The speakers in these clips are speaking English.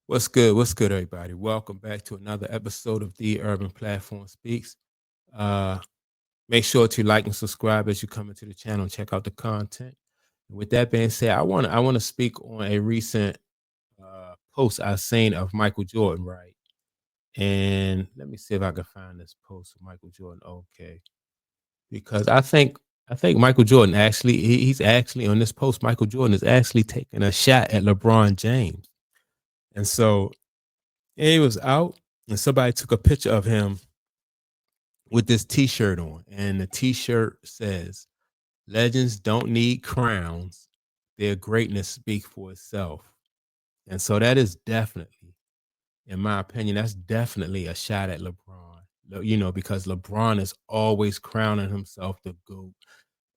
What's good? What's good, everybody? Welcome back to another episode of The Urban Platform Speaks. Uh, Make sure to like and subscribe as you come into the channel and check out the content. With that being said, I want to speak on a recent post I seen of Michael Jordan, right? And let me see if I can find this post of Michael Jordan. Okay, because I think Michael Jordan actually he's actually on this post. Michael Jordan is actually taking a shot at LeBron James, and so and he was out, and somebody took a picture of him with this T-shirt on, and the T-shirt says, "Legends don't need crowns; their greatness speaks for itself." And so that is definitely, in my opinion, that's definitely a shot at LeBron. Because LeBron is always crowning himself the GOAT,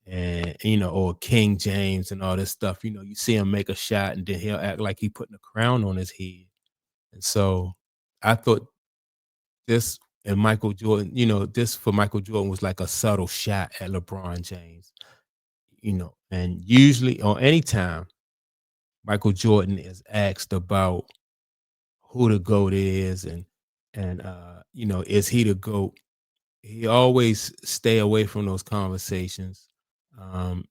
and or King James and all this stuff. You see him make a shot, and then he'll act like he putting a crown on his head. And so I thought this and Michael Jordan, this for Michael Jordan was like a subtle shot at LeBron James, and usually or anytime Michael Jordan is asked about who the GOAT is and is he the GOAT, he always stay away from those conversations. Um,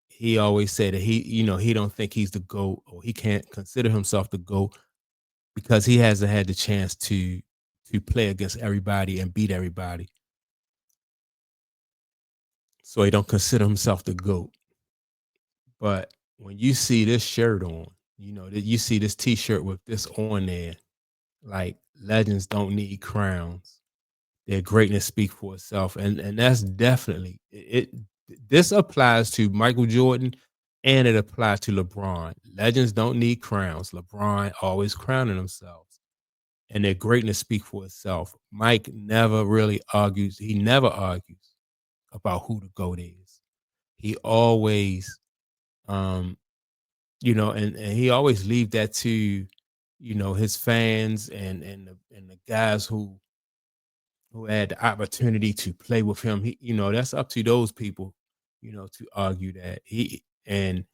he always said that he don't think he's the GOAT or he can't consider himself the GOAT because he hasn't had the chance to play against everybody and beat everybody. So he don't consider himself the GOAT. But when you see this shirt on, that you see this T-shirt with this on there, like legends don't need crowns. Their greatness speak for itself, and that's definitely it. This applies to Michael Jordan, and it applies to LeBron. Legends don't need crowns. LeBron always crowning themselves, and their greatness speak for itself. Mike never really argues. He never argues about who the GOAT is. He always um and he always leave that to his fans and the guys who had the opportunity to play with him. That's up to those people to argue that he and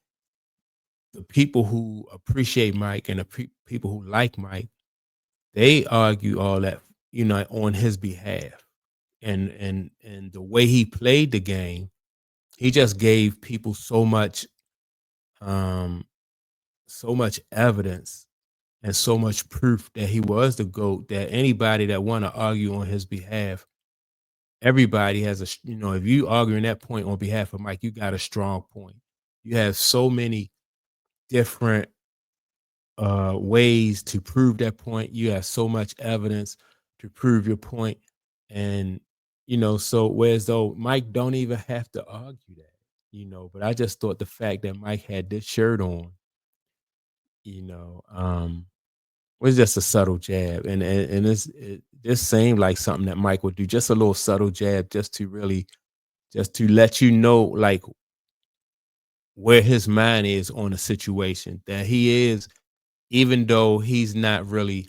the people who appreciate Mike and the people who like Mike, they argue all that on his behalf. And the way he played the game, he just gave people um so much evidence and so much proof that he was the GOAT that anybody that want to argue on his behalf, everybody has if you arguing that point on behalf of Mike, you got a strong point. You have so many different ways to prove that point. You have so much evidence to prove your point. And so whereas though Mike don't even have to argue that, but I just thought the fact that Mike had this shirt on, you know, um, was just a subtle jab, and this seemed like something that Mike would do, just a little subtle jab, just to let you know, like where his mind is on a situation. That he is, even though he's not really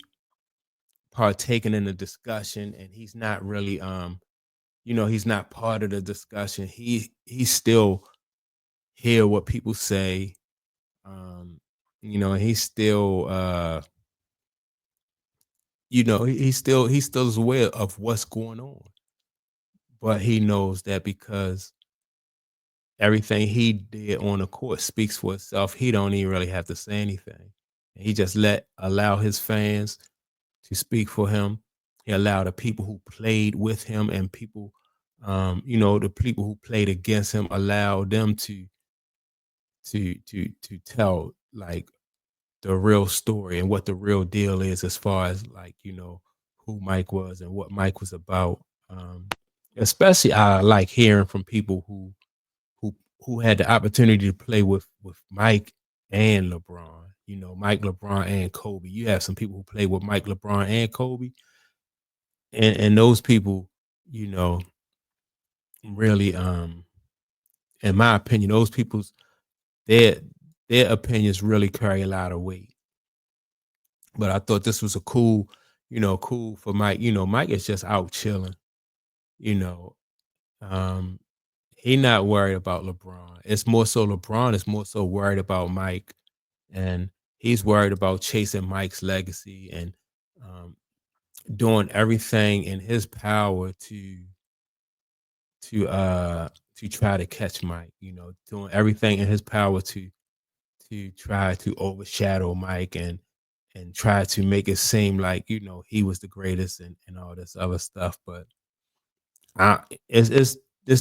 partaking in the discussion, and he's not really, he's not part of the discussion. He still hear what people say, and he's still he still is aware of what's going on, but he knows that because everything he did on the court speaks for itself, he don't even really have to say anything. He just allow his fans to speak for him. He allowed the people who played with him and people, the people who played against him, allow them to tell like the real story and what the real deal is as far as like who Mike was and what Mike was about. Especially I like hearing from people who who had the opportunity to play with Mike and LeBron. Mike, LeBron, and Kobe. You have some people who play with Mike, LeBron, and Kobe, and those people, you know, really, in my opinion, those people's their their opinions really carry a lot of weight. But I thought this was a cool for Mike. Mike is just out chilling. You know, um, he not worried about LeBron. It's more so LeBron is more so worried about Mike, and He's worried about chasing Mike's legacy and um, doing everything in his power to uh to try to catch Mike. Doing everything in his power to try to overshadow Mike and try to make it seem like he was the greatest and all this other stuff. But I, it's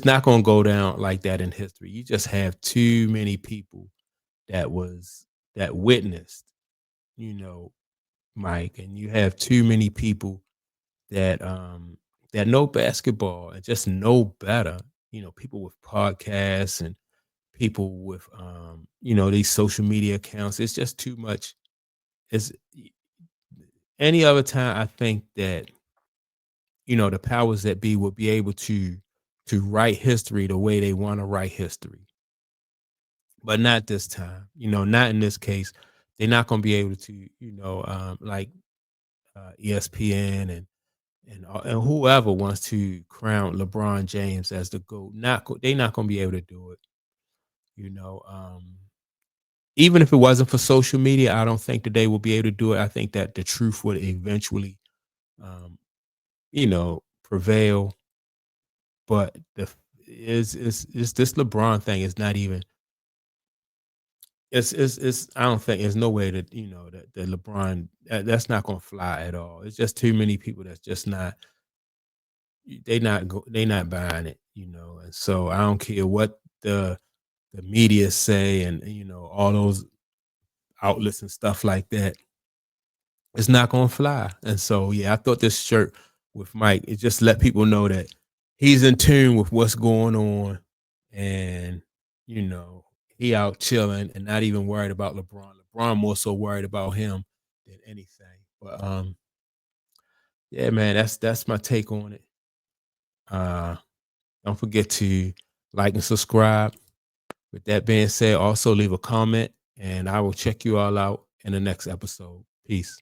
not going to go down like that in history. You just have too many people that witnessed, you know, Mike, and you have too many people that that know basketball and just know better. People with podcasts and people with these social media accounts. It's just too much. It's any other time I think that the powers that be will be able to write history the way they want to write history, but not this time. Not in this case. They're not going to be able to, like ESPN and whoever wants to crown LeBron James as the GOAT. They're not going to be able to do it. You know, even if it wasn't for social media, I don't think that they will be able to do it. I think that the truth would eventually, um, prevail. But is this LeBron thing is not even. It's I don't think there's no way that that LeBron that's not going to fly at all. It's just too many people that's just not they not buying it. And so I don't care what the media say and all those outlets and stuff like that. It's not gonna fly. And so yeah, I thought this shirt with Mike, it just let people know that he's in tune with what's going on, and you know, he out chilling and not even worried about LeBron. LeBron more so worried about him than anything. But yeah, man, that's my take on it. Uh don't forget to like and subscribe. With that being said, also leave a comment and I will check you all out in the next episode. Peace.